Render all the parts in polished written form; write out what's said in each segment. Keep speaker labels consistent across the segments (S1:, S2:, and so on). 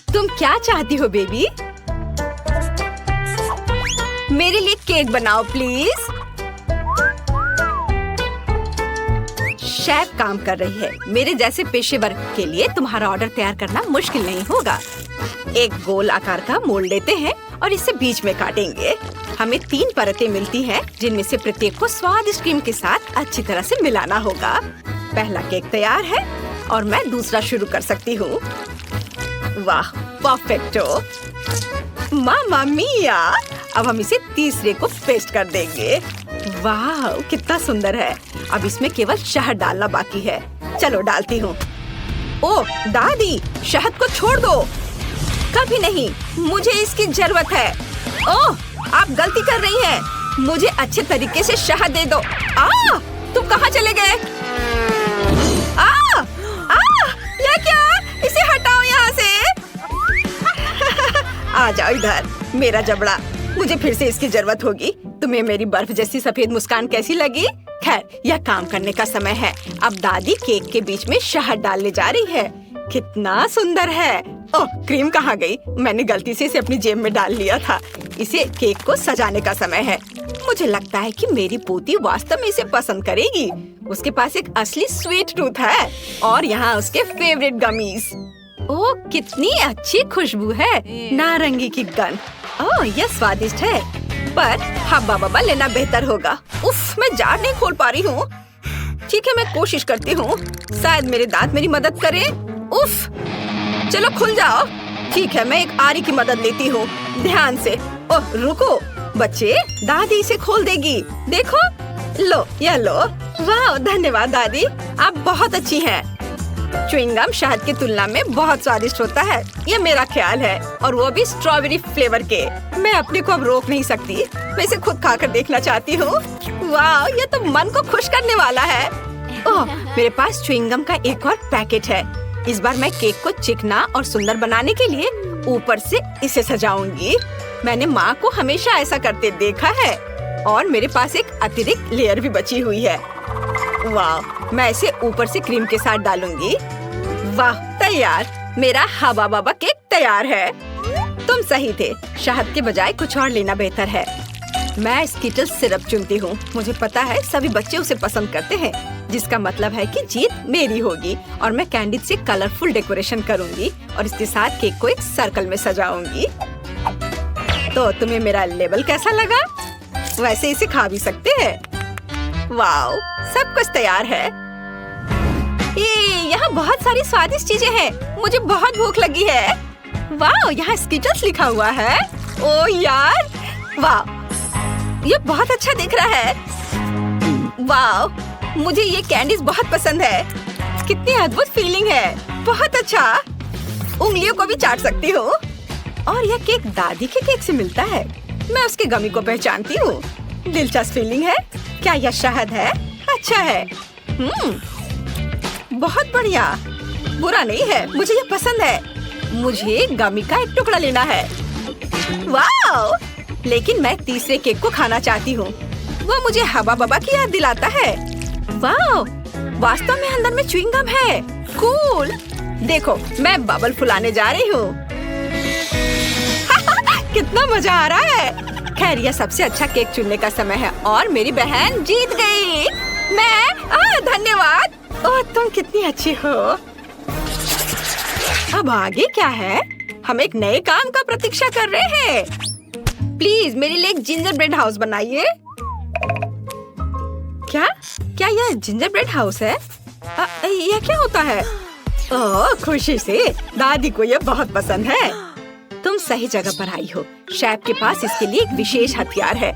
S1: तुम क्या चाहती हो बेबी? मेरे लिए केक बनाओ प्लीज। शेफ काम कर रही है। मेरे जैसे पेशेवर के लिए तुम्हारा ऑर्डर तैयार करना मुश्किल नहीं होगा। एक गोल आकार का मोल्ड लेते हैं और इसे बीच में काटेंगे। हमें 3 परतें मिलती हैं, जिनमें से प्रत्येक को स्वादिष्ट क्रीम के साथ अच्छी तरह से मिलाना होगा। पहला केक तैयार है और मैं दूसरा शुरू कर सकती हूँ। वाह, परफेक्टो! मामा मिया! अब हम इसे तीसरे को पेस्ट कर देंगे। वाह, कितना सुंदर है। अब इसमें केवल शहद डालना बाकी है। चलो डालती हूँ। ओह दादी, शहद को छोड़ दो। कभी नहीं, मुझे इसकी जरूरत है। ओह, आप गलती कर रही हैं। मुझे अच्छे तरीके से शहद दे दो। तुम कहाँ चले गए? ये क्या? इसे हटाओ यहाँ से। आ जाओ इधर, मेरा जबड़ा। मुझे फिर से इसकी जरूरत होगी। तुम्हें मेरी बर्फ जैसी सफेद मुस्कान कैसी लगी? खैर, यह काम करने का समय है। अब दादी केक के बीच में शहद डालने जा रही है। कितना सुंदर है। ओह, क्रीम कहाँ गई? मैंने गलती से इसे अपनी जेब में डाल लिया था। इसे केक को सजाने का समय है। मुझे लगता है कि मेरी पोती वास्तव में इसे पसंद करेगी। उसके पास एक असली स्वीट टूथ है और यहाँ उसके फेवरेट गमीज। ओह, कितनी अच्छी खुशबू है। नारंगी की गंध। ओह, यह स्वादिष्ट है, पर हब्बा बब्बा लेना बेहतर होगा। उफ, मैं जार नहीं खोल पा रही हूँ। ठीक है, मैं कोशिश करती हूँ। शायद मेरे दांत मेरी मदद करें। उफ, चलो खुल जाओ। ठीक है, मैं एक आरी की मदद लेती हूँ। ध्यान से। ओह, रुको बच्चे, दादी इसे खोल देगी। देखो, लो, यह लो। वाह, धन्यवाद दादी, आप बहुत अच्छी हैं। च्युइंगम शहद की तुलना में बहुत स्वादिष्ट होता है, ये मेरा ख्याल है, और वो भी स्ट्रॉबेरी फ्लेवर के। मैं अपने को अब रोक नहीं सकती। मैं इसे खुद खाकर देखना चाहती हूँ। वाह, ये तो मन को खुश करने वाला है। ओह, मेरे पास च्युइंगम का एक और पैकेट है। इस बार मैं केक को चिकना और सुंदर बनाने के लिए ऊपर से इसे सजाऊंगी। मैंने माँ को हमेशा ऐसा करते देखा है, और मेरे पास एक अतिरिक्त लेयर भी बची हुई है। वाह, मैं इसे ऊपर से क्रीम के साथ डालूंगी। वाह, तैयार। मेरा हवा बाबा केक तैयार है। तुम सही थे, शहद के बजाय कुछ और लेना बेहतर है। मैं स्किटल्स सिरप चुनती हूँ। मुझे पता है सभी बच्चे उसे पसंद करते हैं, जिसका मतलब है कि जीत मेरी होगी। और मैं कैंडी से कलरफुल डेकोरेशन करूंगी और इसके साथ केक को एक सर्कल में सजाऊंगी। तो तुम्हें मेरा लेबल कैसा लगा? वैसे इसे खा भी सकते हैं। वाओ, सब कुछ तैयार है। यहाँ बहुत सारी स्वादिष्ट चीजें हैं। मुझे बहुत भूख लगी है। वाओ, यहाँ स्किटल्स लिखा हुआ है। ओ यार, वाओ, ये बहुत अच्छा दिख रहा है। वाओ, मुझे ये कैंडीज बहुत पसंद है। कितनी अद्भुत फीलिंग है। बहुत अच्छा। उंगलियों को भी चाट सकती हूँ। और यह केक दादी के केक से मिलता है। मैं उसके गमी को पहचानती हूँ। दिलचस्प फीलिंग है। क्या यह शहद है? अच्छा है। बहुत बढ़िया। बुरा नहीं है, मुझे यह पसंद है। मुझे गमी का एक टुकड़ा लेना है। वाओ! लेकिन मैं तीसरे केक को खाना चाहती हूँ। वो मुझे हवा बबा की याद दिलाता है। वाओ! वास्तव में अंदर में च्युइंगम है। कूल! देखो, मैं बबल फुलाने जा रही हूँ। कितना मजा आ रहा है। खैर, यह सबसे अच्छा केक चुनने का समय है और मेरी बहन जीत गई। धन्यवाद। ओह, तुम कितनी अच्छी हो। अब आगे क्या है? हम एक नए काम का प्रतीक्षा कर रहे हैं। प्लीज मेरे लिए एक जिंजर ब्रेड हाउस बनाइए। क्या यह जिंजर ब्रेड हाउस है? यह क्या होता है? ओह, खुशी से। दादी को यह बहुत पसंद है। तुम सही जगह पर आई हो। शेफ के पास इसके लिए एक विशेष हथियार है।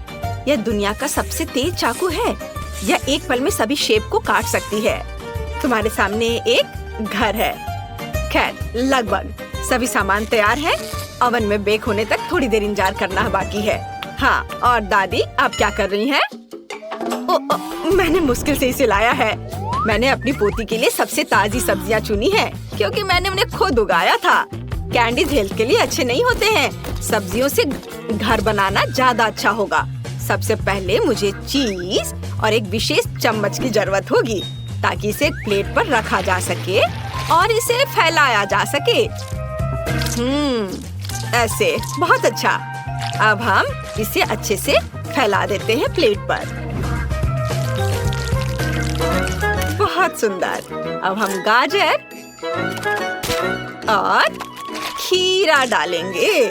S1: यह दुनिया का सबसे तेज चाकू है। यह एक पल में सभी शेप को काट सकती है। तुम्हारे सामने एक घर है। खैर, लगभग सभी सामान तैयार है। ओवन में बेक होने तक थोड़ी देर इंतजार करना बाकी है। हाँ, और दादी आप क्या कर रही हैं? मैंने मुश्किल से इसे लाया है। मैंने अपनी पोती के लिए सबसे ताजी सब्जियां चुनी हैं, क्योंकि मैंने उन्हें खुद उगाया था। कैंडीज हेल्थ के लिए अच्छे नहीं होते हैं। सब्जियों से घर बनाना ज्यादा अच्छा होगा। सबसे पहले मुझे चीज और एक विशेष चम्मच की जरूरत होगी, ताकि इसे एक प्लेट पर रखा जा सके और इसे फैलाया जा सके। ऐसे बहुत अच्छा। अब हम इसे अच्छे से फैला देते हैं प्लेट पर। बहुत सुंदर। अब हम गाजर और खीरा डालेंगे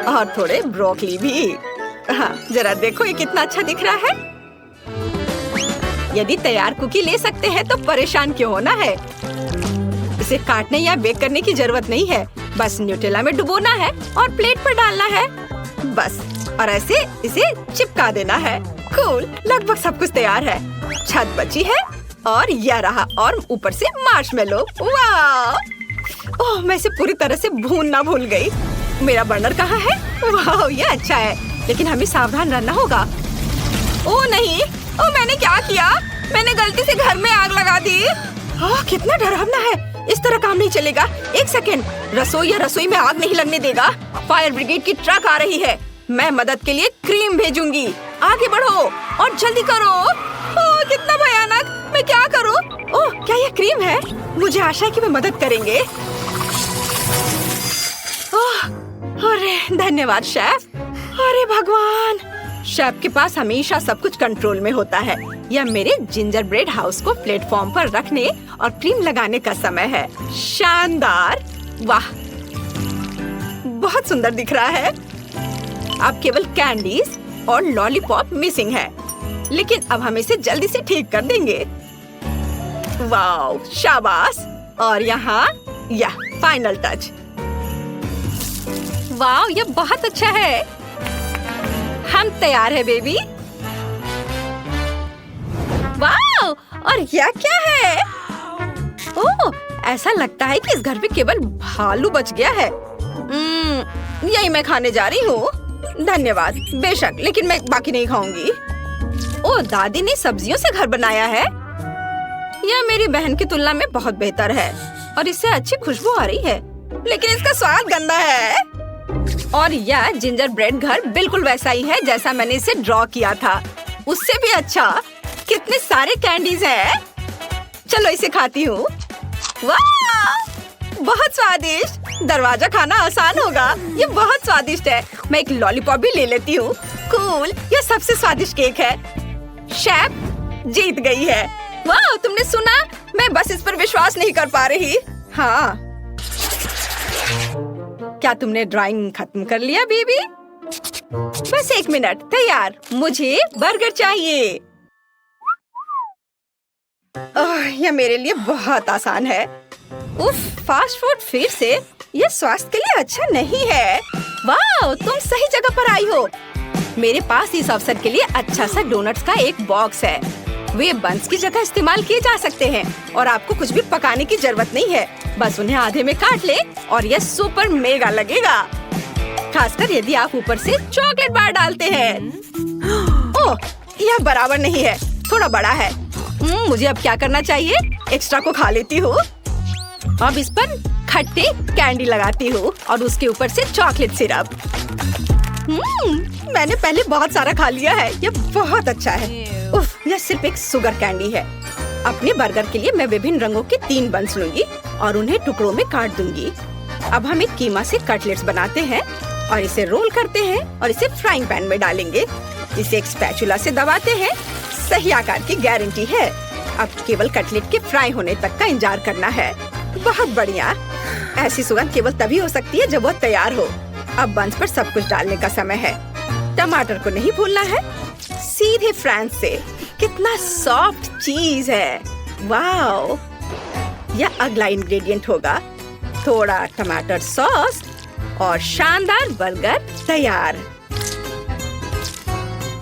S1: और थोड़े ब्रोकली भी। हाँ, जरा देखो ये कितना अच्छा दिख रहा है। यदि तैयार कुकी ले सकते हैं तो परेशान क्यों होना है। इसे काटने या बेक करने की जरूरत नहीं है, बस न्यूटेला में डुबोना है और प्लेट पर डालना है बस, और ऐसे इसे चिपका देना है। कूल, लगभग सब कुछ तैयार है। छत बची है और यह रहा, और ऊपर से मार्शमेलो। वाह! ओह, मैं इसे पूरी तरह से भूनना भूल गई। मेरा बर्नर कहाँ है? वाह, ये अच्छा है, लेकिन हमें सावधान रहना होगा। ओह नहीं, ओह मैंने क्या किया? मैंने गलती से घर में आग लगा दी। ओह, कितना डरावना है। इस तरह काम नहीं चलेगा। एक सेकेंड, रसोई में आग नहीं लगने देगा। फायर ब्रिगेड की ट्रक आ रही है। मैं मदद के लिए क्रीम भेजूंगी। आगे बढ़ो और जल्दी करो। ओह, कितना भयानक। मैं क्या करूं? ओह, क्या यह क्रीम है? मुझे आशा है कि वे मदद करेंगे। ओह, अरे धन्यवाद शेफ। अरे भगवान, शेफ के पास हमेशा सब कुछ कंट्रोल में होता है। यह मेरे जिंजर ब्रेड हाउस को प्लेटफॉर्म पर रखने और क्रीम लगाने का समय है। शानदार! वाह, बहुत सुंदर दिख रहा है। अब केवल कैंडीज और लॉलीपॉप मिसिंग है, लेकिन अब हम इसे जल्दी से ठीक कर देंगे। वाह, शाबाश! और यहाँ यह फाइनल टच। वाह, यह बहुत अच्छा है। हम तैयार है बेबी। वाह, और यह क्या है? ओह, ऐसा लगता है कि इस घर में केवल भालू बच गया है। यही मैं खाने जा रही हूँ। धन्यवाद। बेशक, लेकिन मैं बाकी नहीं खाऊंगी। ओह, दादी ने सब्जियों से घर बनाया है। यह मेरी बहन की तुलना में बहुत बेहतर है और इससे अच्छी खुशबू आ रही है, लेकिन इसका स्वाद गंदा है। और यह जिंजर ब्रेड घर बिल्कुल वैसा ही है जैसा मैंने इसे ड्रॉ किया था, उससे भी अच्छा। कितने सारे कैंडीज हैं। चलो इसे खाती हूँ। वाह, बहुत स्वादिष्ट। दरवाजा खाना आसान होगा। ये बहुत स्वादिष्ट है। मैं एक लॉलीपॉप भी ले लेती हूँ। कूल, यह सबसे स्वादिष्ट केक है। शेफ जीत गई है। वाह, तुमने सुना? मैं बस इस पर विश्वास नहीं कर पा रही। हाँ, क्या तुमने ड्राइंग खत्म कर लिया बेबी? बस 1 मिनट। तैयार। मुझे बर्गर चाहिए। यह मेरे लिए बहुत आसान है। उफ, फास्ट फूड फिर से? यह स्वास्थ्य के लिए अच्छा नहीं है। वाह, तुम सही जगह पर आई हो। मेरे पास इस अवसर के लिए अच्छा सा डोनट्स का एक बॉक्स है। वे बंस की जगह इस्तेमाल किए जा सकते हैं और आपको कुछ भी पकाने की जरूरत नहीं है। बस उन्हें आधे में काट ले और यह सुपर मेगा लगेगा, खासकर यदि आप ऊपर से चॉकलेट बार डालते हैं। ओह, यह बराबर नहीं है, थोड़ा बड़ा है। मुझे अब क्या करना चाहिए? एक्स्ट्रा को खा लेती हूँ। अब इस पर खट्टे कैंडी लगाती हूँ और उसके ऊपर से चॉकलेट सिरप। मैंने पहले बहुत सारा खा लिया है। यह बहुत अच्छा है। उफ, यह सिर्फ एक शुगर कैंडी है। अपने बर्गर के लिए मैं विभिन्न रंगों के 3 बंस लूंगी और उन्हें टुकड़ों में काट दूंगी। अब हम एक कीमा से कटलेट्स बनाते हैं और इसे रोल करते हैं और इसे फ्राइंग पैन में डालेंगे। इसे एक स्पैचुला से दबाते हैं। सही आकार की गारंटी है। अब केवल कटलेट के फ्राई होने तक का इंतजार करना है। बहुत बढ़िया। ऐसी सुगंध केवल तभी हो सकती है जब वह तैयार हो। अब बंस पर सब कुछ डालने का समय है। टमाटर को नहीं भूलना है। सीधे फ्रांस से। कितना सॉफ्ट चीज है। वाओ, यह अगला इंग्रेडिएंट होगा। थोड़ा टमाटर सॉस और शानदार बर्गर तैयार।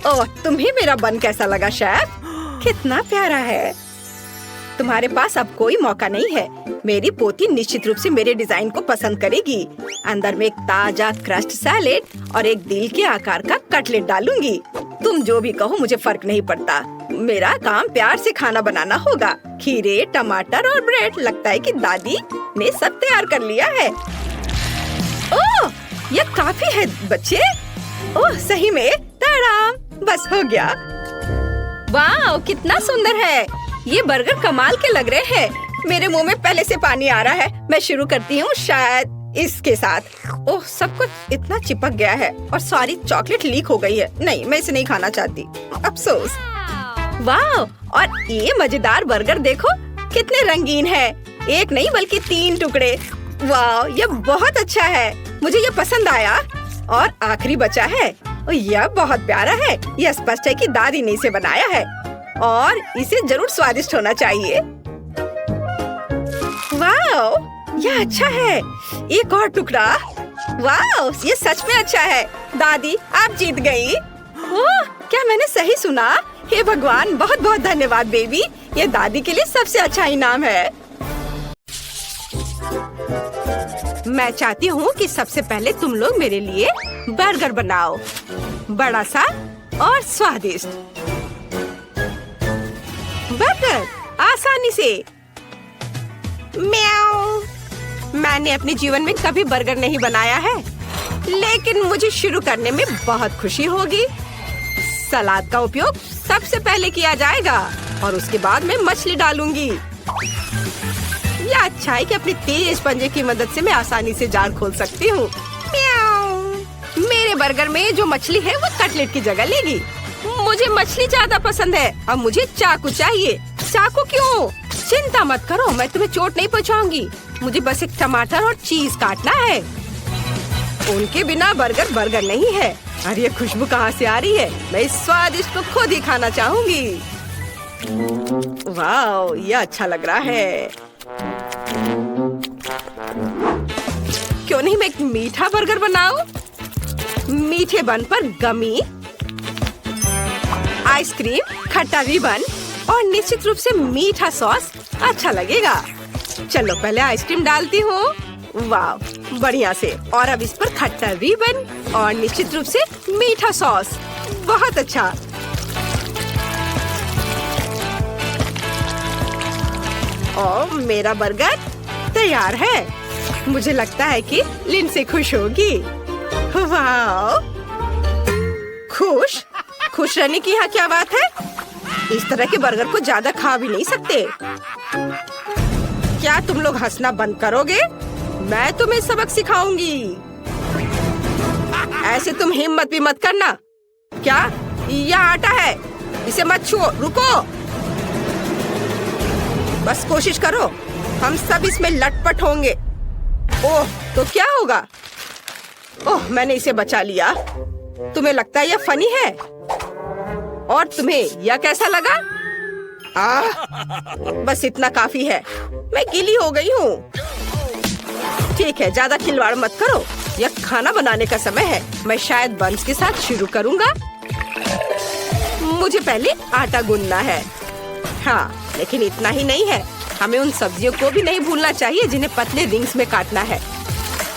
S1: ओह, तुम्हें मेरा बन कैसा लगा शेफ? कितना प्यारा है। तुम्हारे पास अब कोई मौका नहीं है। मेरी पोती निश्चित रूप से मेरे डिजाइन को पसंद करेगी। अंदर में एक ताजा क्रस्ट सैलेड और एक दिल के आकार का कटलेट डालूंगी। तुम जो भी कहो, मुझे फर्क नहीं पड़ता। मेरा काम प्यार से खाना बनाना होगा। खीरे, टमाटर और ब्रेड। लगता है कि दादी ने सब तैयार कर लिया है। ओह, यह काफी है बच्चे। ओह, सही में ताराम, बस हो गया। वाह, कितना सुंदर है। ये बर्गर कमाल के लग रहे हैं। मेरे मुंह में पहले से पानी आ रहा है। मैं शुरू करती हूँ शायद इसके साथ। ओह, सब कुछ इतना चिपक गया है और सारी चॉकलेट लीक हो गई है। नहीं, मैं इसे नहीं खाना चाहती, अफसोस। वाह, और ये मजेदार बर्गर देखो कितने रंगीन है। एक नहीं बल्कि 3 टुकड़े। वाह, ये बहुत अच्छा है, मुझे ये पसंद आया। और आखिरी बचा है और यह बहुत प्यारा है। यह स्पष्ट है कि दादी ने इसे बनाया है और इसे जरूर स्वादिष्ट होना चाहिए। वाह, यह अच्छा है। एक और टुकड़ा। वाह, ये सच में अच्छा है। दादी, आप जीत गई। ओह, क्या मैंने सही सुना? हे भगवान, बहुत बहुत धन्यवाद बेबी। ये दादी के लिए सबसे अच्छा इनाम है। मैं चाहती हूँ कि सबसे पहले तुम लोग मेरे लिए बर्गर बनाओ, बड़ा सा और स्वादिष्ट। बर्गर आसानी से। म्याऊ। मैंने अपने जीवन में कभी बर्गर नहीं बनाया है, लेकिन मुझे शुरू करने में बहुत खुशी होगी। सलाद का उपयोग सबसे पहले किया जाएगा और उसके बाद मैं मछली डालूंगी। यह अच्छा है कि अपनी तेज पंजे की मदद से मैं आसानी से जाल खोल सकती हूँ। मेरे बर्गर में जो मछली है वो कटलेट की जगह लेगी। मुझे मछली ज्यादा पसंद है। अब मुझे चाकू चाहिए। चाकू क्यों? चिंता मत करो, मैं तुम्हें चोट नहीं पहुँचाऊंगी। मुझे बस एक टमाटर और चीज काटना है। उनके बिना बर्गर बर्गर नहीं है। अरे ये खुशबू कहाँ से आ रही है? मैं इस स्वादिष्ट को खुद ही खाना चाहूंगी। वाह, ये अच्छा लग रहा है। क्यों नहीं मैं एक मीठा बर्गर बनाऊं? मीठे बन पर गमी, आइसक्रीम, खट्टा रिबन और निश्चित रूप से मीठा सॉस अच्छा लगेगा। चलो पहले आइसक्रीम डालती हूँ। वाह, बढ़िया से। और अब इस पर खट्टा रिबन और निश्चित रूप से मीठा सॉस। बहुत अच्छा। और मेरा बर्गर तैयार है। मुझे लगता है कि लिंडसे खुश होगी। वाह, खुश खुश रहने की यहाँ क्या बात है? इस तरह के बर्गर को ज्यादा खा भी नहीं सकते। क्या तुम लोग हंसना बंद करोगे? मैं तुम्हें सबक सिखाऊंगी। ऐसे तुम हिम्मत भी मत करना। क्या यह आटा है? इसे मत छुओ, रुको। बस कोशिश करो, हम सब इसमें लटपट होंगे। ओह, तो क्या होगा? ओह, मैंने इसे बचा लिया। तुम्हें लगता है यह फनी है? और तुम्हें यह कैसा लगा? बस इतना काफी है। मैं गीली हो गई हूँ। ठीक है, ज्यादा खिलवाड़ मत करो। यह खाना बनाने का समय है। मैं शायद बंस के साथ शुरू करूँगा। मुझे पहले आटा गूंदना है। हाँ, लेकिन इतना ही नहीं है। हमें उन सब्जियों को भी नहीं भूलना चाहिए जिन्हें पतले रिंग्स में काटना है।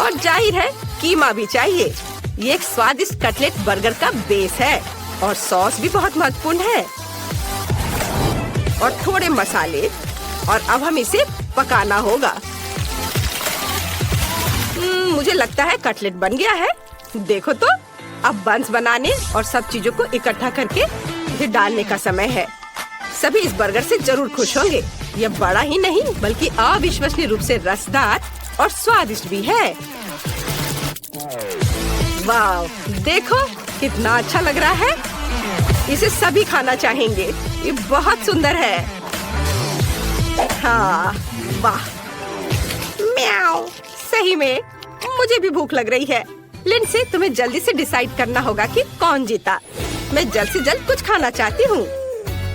S1: और जाहिर है कीमा भी चाहिए। ये एक स्वादिष्ट कटलेट बर्गर का बेस है और सॉस भी बहुत महत्वपूर्ण है। और थोड़े मसाले। और अब हम इसे पकाना होगा। मुझे लगता है कटलेट बन गया है। देखो तो, अब बंस बनाने और सब चीजों को इकट्ठा करके इसे डालने का समय है। सभी इस बर्गर से जरूर खुश होंगे। यह बड़ा ही नहीं बल्कि अविश्वसनीय रूप से रसदार और स्वादिष्ट भी है। वाह, देखो कितना अच्छा लग रहा है। इसे सभी खाना चाहेंगे। ये बहुत सुंदर है। हाँ, वाह, म्याऊ। सही में मुझे भी भूख लग रही है। लिंडसे, तुम्हें जल्दी से डिसाइड करना होगा कि कौन जीता। मैं जल्द से जल्द कुछ खाना चाहती हूँ।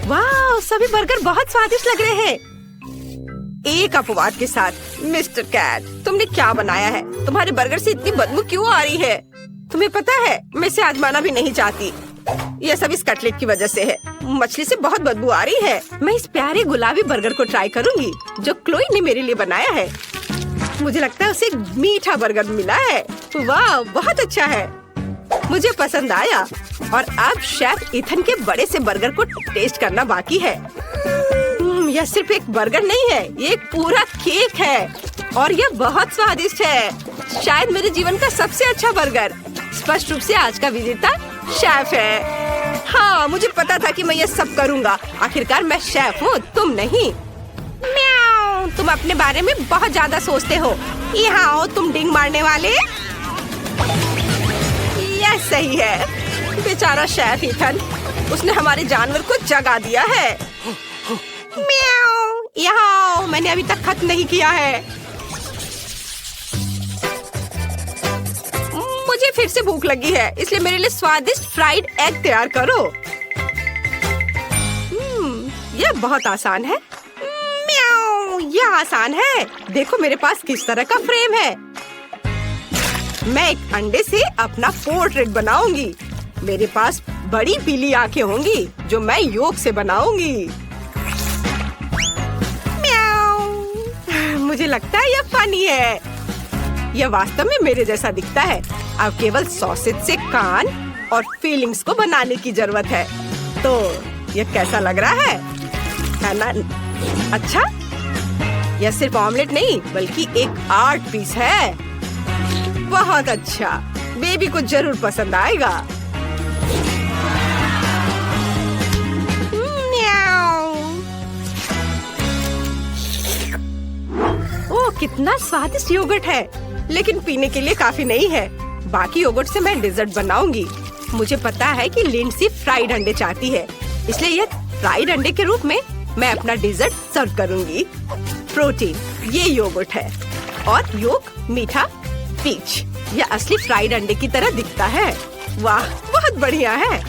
S1: वाह, सभी बर्गर बहुत स्वादिष्ट लग रहे हैं। एक अपवाद के साथ। मिस्टर कैट, तुमने क्या बनाया है? तुम्हारे बर्गर से इतनी बदबू क्यों आ रही है? तुम्हें पता है, मैं इसे आजमाना भी नहीं चाहती। यह सब इस कटलेट की वजह से है। मछली से बहुत बदबू आ रही है। मैं इस प्यारे गुलाबी बर्गर को ट्राई करूंगी जो क्लोई ने मेरे लिए बनाया है। मुझे लगता है उसे मीठा बर्गर मिला है। वाह, बहुत अच्छा है। मुझे पसंद आया। और अब शेफ इथन के बड़े से बर्गर को टेस्ट करना बाकी है। यह सिर्फ एक बर्गर नहीं है, ये एक पूरा केक है और यह बहुत स्वादिष्ट है। शायद मेरे जीवन का सबसे अच्छा बर्गर। स्पष्ट रूप से आज का विजेता शेफ है। हाँ, मुझे पता था कि मैं यह सब करूँगा। आखिरकार मैं शेफ हूँ, तुम नहीं। म्याऊ। म्याऊ, तुम अपने बारे में बहुत ज्यादा सोचते हो। यहाँ आओ तुम डिंग मारने वाले। यह सही है। बेचारा शेफ इथन, उसने हमारे जानवर को जगा दिया है। म्याऊ, यहाँ आओ, मैंने अभी तक खत्म नहीं किया है। मुझे फिर से भूख लगी है, इसलिए मेरे लिए स्वादिष्ट फ्राइड एग तैयार करो। यह बहुत आसान है। म्याऊ, यह आसान है। देखो मेरे पास किस तरह का फ्रेम है। मैं एक अंडे से अपना पोर्ट्रेट बनाऊंगी। मेरे पास बड़ी पीली आंखें होंगी जो मैं योग से बनाऊंगी। म्याऊ, मुझे लगता है यह फनी है। यह वास्तव में मेरे जैसा दिखता है। अब केवल सॉसेज से कान और फीलिंग्स को बनाने की जरूरत है। तो यह कैसा लग रहा है ना? अच्छा, यह सिर्फ ऑमलेट नहीं बल्कि एक आर्ट पीस है। बहुत अच्छा, बेबी को जरूर पसंद आएगा। ओह, कितना स्वादिष्ट योगर्ट है, लेकिन पीने के लिए काफी नहीं है। बाकी योगर्ट से मैं डेजर्ट बनाऊंगी। मुझे पता है कि लिंडसी फ्राइड अंडे चाहती है, इसलिए यह फ्राइड अंडे के रूप में मैं अपना डेजर्ट सर्व करूंगी। प्रोटीन, ये योगर्ट है और योग मीठा पीच। यह असली फ्राइड अंडे की तरह दिखता है। वाह, बहुत बढ़िया है।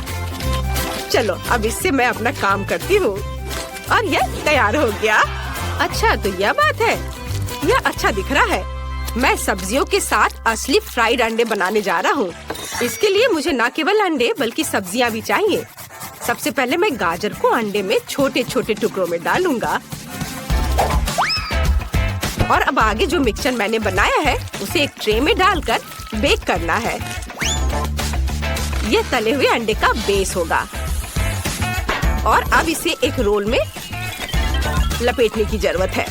S1: चलो अब इससे मैं अपना काम करती हूँ और यह तैयार हो गया। अच्छा, तो यह बात है, यह अच्छा दिख रहा है। मैं सब्जियों के साथ असली फ्राइड अंडे बनाने जा रहा हूँ। इसके लिए मुझे न केवल अंडे बल्कि सब्जियाँ भी चाहिए। सबसे पहले मैं गाजर को अंडे में छोटे छोटे टुकड़ों में डालूंगा और अब आगे जो मिक्सचर मैंने बनाया है उसे एक ट्रे में डालकर बेक करना है। यह तले हुए अंडे का बेस होगा और अब इसे एक रोल में लपेटने की जरूरत है।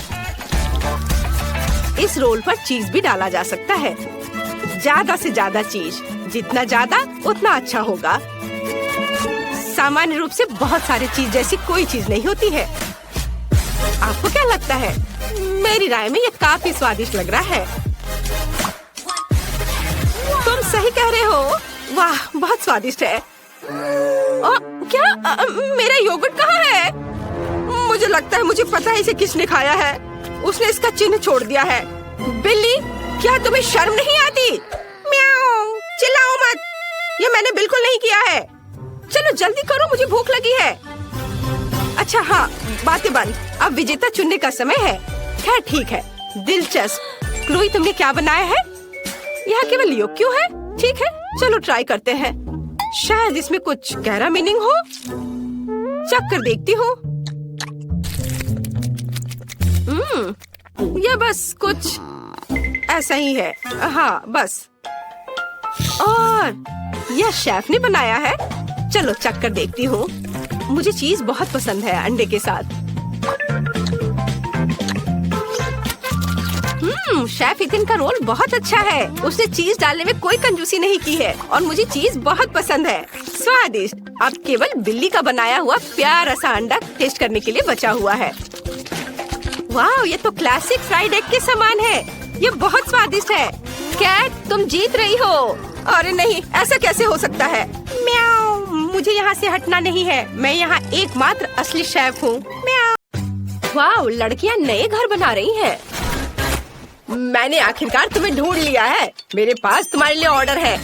S1: इस रोल पर चीज भी डाला जा सकता है। ज्यादा से ज्यादा चीज, जितना ज्यादा उतना अच्छा होगा। सामान्य रूप से बहुत सारी चीज जैसी कोई चीज नहीं होती है। आपको क्या लगता है? मेरी राय में ये काफी स्वादिष्ट लग रहा है। तुम सही कह रहे हो। वाह, बहुत स्वादिष्ट है। क्या मेरा योगर्ट कहाँ है? मुझे लगता है मुझे पता है इसे किसने खाया है। उसने इसका चिन्ह छोड़ दिया है। बिल्ली, क्या तुम्हें शर्म नहीं आती? म्याऊ, चिल्लाओ मत। ये मैंने बिल्कुल नहीं किया है। चलो जल्दी करो, मुझे भूख लगी है। अच्छा हाँ, बातें बंद। अब विजेता चुनने का समय है। खैर ठीक है। दिलचस्प। क्लोई, तुमने क्या बनाया है? यहाँ केवल योग क्यों है? ठीक है, चलो ट्राई करते हैं। शायद इसमें कुछ गहरा मीनिंग हो। चख कर देखती हूँ। यह बस कुछ ऐसा ही है। हाँ बस। और यह शेफ ने बनाया है। चलो चख कर देखती हूँ। मुझे चीज बहुत पसंद है अंडे के साथ। शेफ इथन का रोल बहुत अच्छा है। उसने चीज डालने में कोई कंजूसी नहीं की है और मुझे चीज बहुत पसंद है। स्वादिष्ट। अब केवल बिल्ली का बनाया हुआ प्यारा सा अंडा टेस्ट करने के लिए बचा हुआ है। वाह, ये तो क्लासिक फ्राइड एग के समान है। ये बहुत स्वादिष्ट है। कैट, तुम जीत रही हो। अरे नहीं, ऐसा कैसे हो सकता है? म्याऊ, मुझे यहाँ से हटना नहीं है। मैं यहाँ एकमात्र असली शेफ हूँ। म्याऊ। वाह, लड़कियाँ नए घर बना रही हैं। मैंने आखिरकार तुम्हें ढूंढ लिया है। मेरे पास तुम्हारे लिए ऑर्डर है,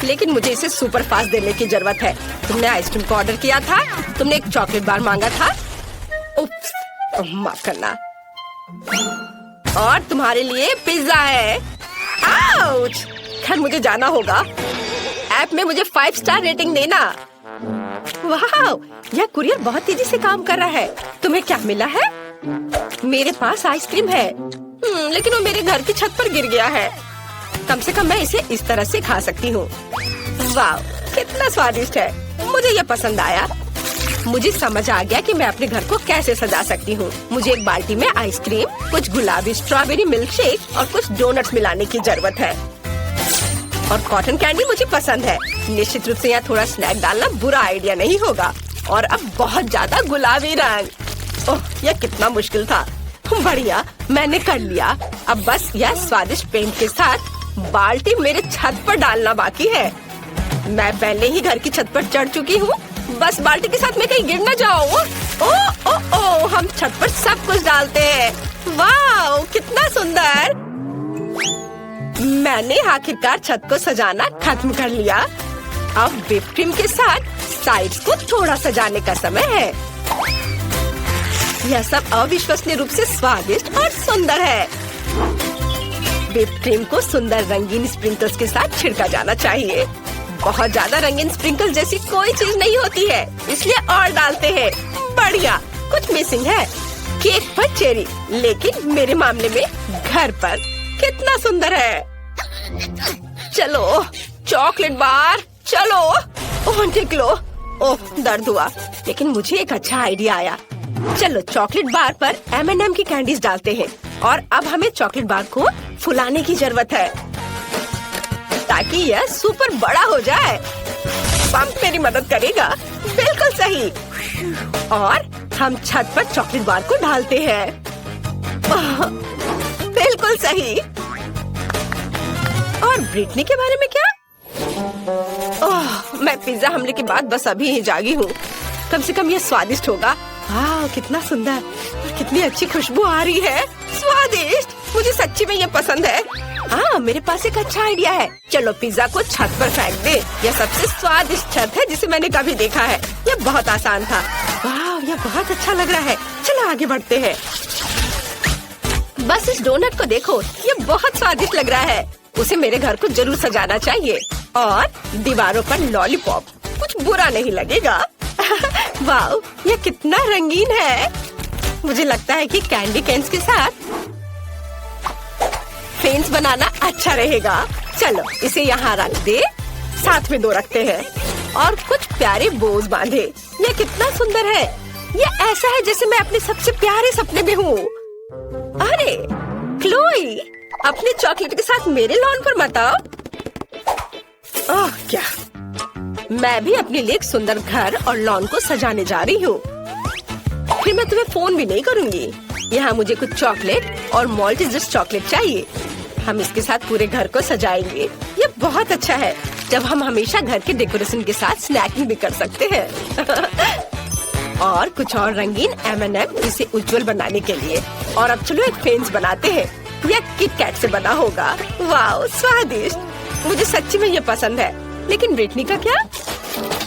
S1: लेकिन मुझे इसे सुपर फास्ट देने की जरूरत है। तुमने आइसक्रीम को ऑर्डर किया था। तुमने एक चॉकलेट बार मांगा था। उप्स, माफ करना। और तुम्हारे लिए पिज्जा है। आउच! खैर मुझे जाना होगा। ऐप में मुझे 5 स्टार रेटिंग देना। वाह, यह कुरियर बहुत तेजी से काम कर रहा है। तुम्हें क्या मिला है? मेरे पास आइसक्रीम है, लेकिन वो मेरे घर की छत पर गिर गया है। कम से कम मैं इसे इस तरह से खा सकती हूँ। वाह, कितना स्वादिष्ट है। मुझे यह पसंद आया। मुझे समझ आ गया कि मैं अपने घर को कैसे सजा सकती हूँ। मुझे एक बाल्टी में आइसक्रीम, कुछ गुलाबी स्ट्रॉबेरी मिल्क शेक और कुछ डोनट्स मिलाने की जरूरत है। और कॉटन कैंडी मुझे पसंद है। निश्चित रूप से यहाँ थोड़ा स्नैक डालना बुरा आइडिया नहीं होगा। और अब बहुत ज्यादा गुलाबी रंग। ओह, यह कितना मुश्किल था। बढ़िया, मैंने कर लिया। अब बस यह स्वादिष्ट पेंट के साथ बाल्टी मेरे छत पर डालना बाकी है। मैं पहले ही घर की छत पर चढ़ चुकी हूँ, बस बाल्टी के साथ मैं कहीं गिर न जाऊँ। ओ, हम छत पर सब कुछ डालते हैं। वाह, कितना सुंदर। मैंने आखिरकार छत को सजाना खत्म कर लिया। अब व्हिप क्रीम के साथ साइड्स को थोड़ा सजाने का समय है। यह सब अविश्वसनीय रूप से स्वादिष्ट और सुंदर है। व्हिप क्रीम को सुंदर रंगीन स्प्रिंकल्स के साथ छिड़का जाना चाहिए। बहुत ज्यादा रंगीन स्प्रिंकल जैसी कोई चीज नहीं होती है, इसलिए और डालते हैं। बढ़िया, कुछ मिसिंग है। केक पर चेरी, लेकिन मेरे मामले में घर पर कितना सुंदर है। चलो चॉकलेट बार, चलो। ओह निकलो। ओह दर्द हुआ, लेकिन मुझे एक अच्छा आइडिया आया। चलो चॉकलेट बार पर M&M की कैंडीज डालते हैं और अब हमें चॉकलेट बार को फुलाने की जरूरत है ताकि यह सुपर बड़ा हो जाए। पंप मेरी मदद करेगा। बिल्कुल सही। और हम छत पर चॉकलेट बार को डालते हैं। बिल्कुल सही। और ब्रिटनी के बारे में क्या? ओह, मैं पिज्जा हमले के बाद बस अभी ही जागी हूँ। कम से कम ये स्वादिष्ट होगा। वाह, कितना सुंदर और कितनी अच्छी खुशबू आ रही है। स्वादिष्ट, मुझे सच्ची में ये पसंद है। हाँ, मेरे पास एक अच्छा आइडिया है। चलो पिज्जा को छत पर फेंक दे। यह सबसे स्वादिष्ट छत है जिसे मैंने कभी देखा है। यह बहुत आसान था। वाह, यह बहुत अच्छा लग रहा है। चलो आगे बढ़ते हैं। बस इस डोनट को देखो, ये बहुत स्वादिष्ट लग रहा है। उसे मेरे घर को जरूर सजाना चाहिए। और दीवारों पर लॉलीपॉप, कुछ बुरा नहीं लगेगा। वाह, ये कितना रंगीन है। मुझे लगता है कि कैंडी कैन्स के साथ फेंस बनाना अच्छा रहेगा। चलो इसे यहाँ रख दे, साथ में दो रखते हैं और कुछ प्यारे बोज बांधे। ये कितना सुंदर है। ये ऐसा है जैसे मैं अपने सबसे प्यारे सपने में हूँ। अरे क्लोई, अपने चॉकलेट के साथ मेरे लॉन पर मत आओ। ओह क्या, मैं भी अपने लिए एक सुंदर घर और लॉन को सजाने जा रही हूँ। फिर मैं तुम्हें फोन भी नहीं करूँगी। यहाँ मुझे कुछ चॉकलेट और मॉल्टिजर्स चॉकलेट चाहिए। हम इसके साथ पूरे घर को सजाएंगे। ये बहुत अच्छा है जब हम हमेशा घर के डेकोरेशन के साथ स्नैकिंग भी कर सकते हैं। और कुछ और रंगीन M&M इसे उज्जवल बनाने के लिए। और अब चलो एक फेंस बनाते हैं। यह किट कैट से बना होगा। वाह, स्वादिष्ट। मुझे सच्ची में ये पसंद है। लेकिन ब्रिटनी का क्या?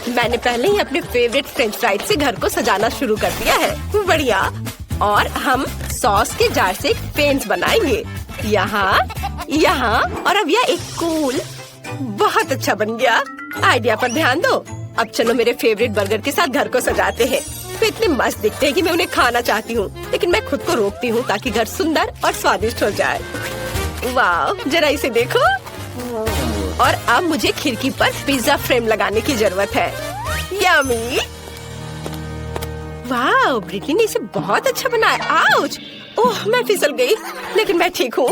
S1: मैंने पहले ही अपने फेवरेट फ्रेंच फ्राइज से घर को सजाना शुरू कर दिया है। बढ़िया। और हम सॉस के जार से एक फेंस बनाएंगे। यहाँ, यहाँ और अब यह एक कूल। बहुत अच्छा बन गया। आइडिया पर ध्यान दो। अब चलो मेरे फेवरेट बर्गर के साथ घर को सजाते हैं। वे इतने मस्त दिखते हैं कि मैं उन्हें खाना चाहती हूँ, लेकिन मैं खुद को रोकती हूँ ताकि घर सुंदर और स्वादिष्ट हो जाए। वाह, जरा इसे देखो। और अब मुझे खिड़की पर पिज्जा फ्रेम लगाने की जरूरत है। यम्मी। वाह, ब्रिटनी ने इसे बहुत अच्छा बनाया। आउच! ओह, मैं फिसल गई, लेकिन मैं ठीक हूँ।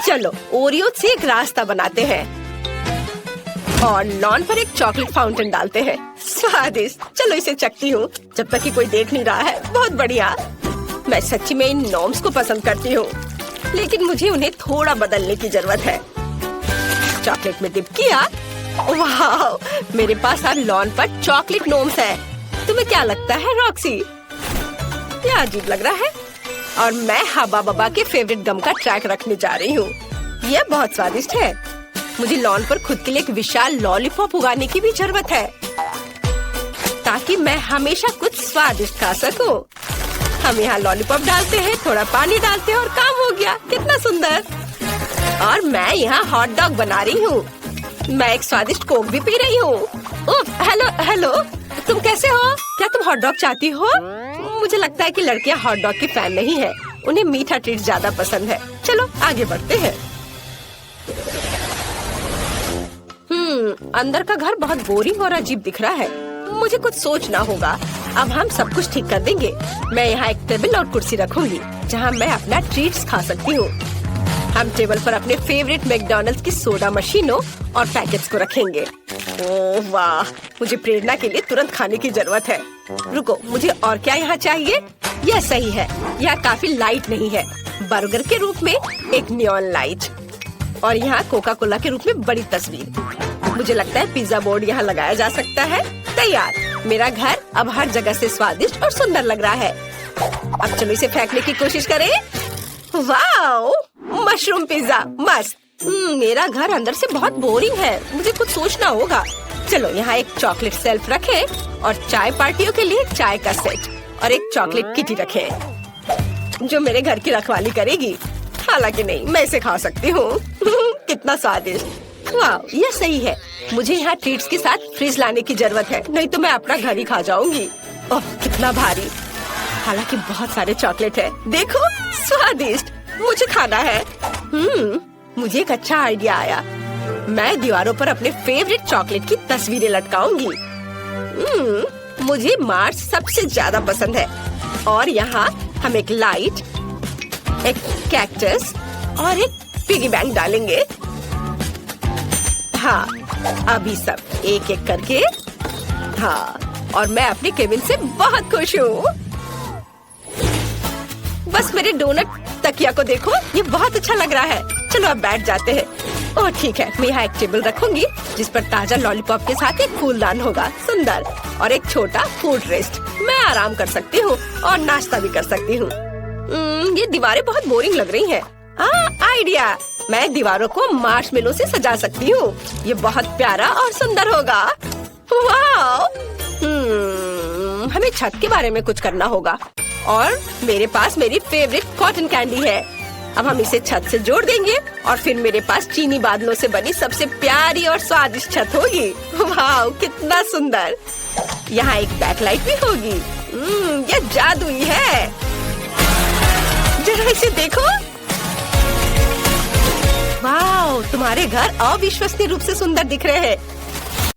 S1: चलो ओरियो से एक रास्ता बनाते हैं और लॉन पर एक चॉकलेट फाउंटेन डालते हैं। स्वादिष्ट। चलो इसे चखती हूँ जब तक कि कोई देख नहीं रहा है। बहुत बढ़िया। मैं सच्ची में इन नॉर्म्स को पसंद करती हूँ, लेकिन मुझे उन्हें थोड़ा बदलने की जरूरत है। चॉकलेट में डिप किया। वाह, मेरे पास अब लॉन पर चॉकलेट नॉर्म्स है। तुम्हें क्या लगता है रॉक्सी? क्या अजीब लग रहा है। और मैं हबा बबा के फेवरेट गम का ट्रैक रखने जा रही हूँ। यह बहुत स्वादिष्ट है। मुझे लॉन पर खुद के लिए एक विशाल लॉलीपॉप उगाने की भी जरूरत है ताकि मैं हमेशा कुछ स्वादिष्ट खा सकूं। हम यहाँ लॉलीपॉप डालते हैं, थोड़ा पानी डालते हैं और काम हो गया। कितना सुंदर। और मैं यहाँ हॉट डॉग बना रही हूँ। मैं एक स्वादिष्ट कोक भी पी रही हूँ। हेलो हेलो, तुम कैसे हो? क्या तुम हॉट डॉग चाहती हो? मुझे लगता है कि लड़कियाँ हॉट डॉग की फैन नहीं है। उन्हें मीठा ट्रीट ज्यादा पसंद है। चलो आगे बढ़ते हैं। अंदर का घर बहुत बोरिंग और अजीब दिख रहा है। मुझे कुछ सोचना होगा। अब हम सब कुछ ठीक कर देंगे। मैं यहाँ एक टेबल और कुर्सी रखूंगी जहाँ मैं अपना ट्रीट्स खा सकती हूँ। हम टेबल पर अपने फेवरेट मैकडॉनल्ड्स की सोडा मशीनों और पैकेट्स को रखेंगे। ओह वाह, मुझे प्रेरणा के लिए तुरंत खाने की जरूरत है। रुको, मुझे और क्या यहाँ चाहिए? यह सही है। यह काफी लाइट नहीं है। बर्गर के रूप में एक नियॉन लाइट और यहाँ कोका कोला के रूप में बड़ी तस्वीर। मुझे लगता है पिज्जा बोर्ड यहाँ लगाया जा सकता है। तैयार। मेरा घर अब हर जगह से स्वादिष्ट और सुंदर लग रहा है। अब चलो इसे फेंकने की कोशिश करें। वाओ, मशरूम पिज्जा मस्त। मेरा घर अंदर से बहुत बोरिंग है। मुझे कुछ सोचना होगा। चलो यहाँ एक चॉकलेट शेल्फ रखें और चाय पार्टियों के लिए चाय का सेट और एक चॉकलेट किटी रखें जो मेरे घर की रखवाली करेगी। हालांकि नहीं, मैं इसे खा सकती हूँ। कितना स्वादिष्ट। वाह, यह सही है। मुझे यहाँ ट्रीट्स के साथ फ्रिज लाने की जरूरत है, नहीं तो मैं अपना घर ही खा जाऊंगी। ओह, कितना भारी। हालांकि बहुत सारे चॉकलेट है। देखो, स्वादिष्ट। मुझे खाना है। मुझे एक अच्छा आइडिया आया। मैं दीवारों पर अपने फेवरेट चॉकलेट की तस्वीरें लटकाऊंगी। मुझे मार्स सबसे ज्यादा पसंद है। और यहाँ हम एक लाइट, एक कैक्टस और एक पिगी बैंक डालेंगे। हाँ, अभी सब एक एक करके। हाँ, और मैं अपने केबिन से बहुत खुश हूँ। बस मेरे डोनट तकिया को देखो, ये बहुत अच्छा लग रहा है। चलो अब बैठ जाते हैं। ओह ठीक है, मैं यहाँ एक टेबल रखूंगी जिस पर ताजा लॉलीपॉप के साथ एक फूलदान होगा, सुंदर, और एक छोटा फूड रेस्ट। मैं आराम कर सकती हूँ और नाश्ता भी कर सकती हूँ। ये दीवारें बहुत बोरिंग लग रही हैं। आइडिया, मैं दीवारों को मार्शमेलो से सजा सकती हूँ। ये बहुत प्यारा और सुंदर होगा। वाह! हमें छत के बारे में कुछ करना होगा और मेरे पास मेरी फेवरेट कॉटन कैंडी है। अब हम इसे छत से जोड़ देंगे और फिर मेरे पास चीनी बादलों से बनी सबसे प्यारी और स्वादिष्ट छत होगी। वाह, कितना सुंदर। यहाँ एक बैकलाइट भी होगी। यह जादुई है। जरा इसे देखो। वाह, तुम्हारे घर अविश्वसनीय रूप से सुंदर दिख रहे हैं।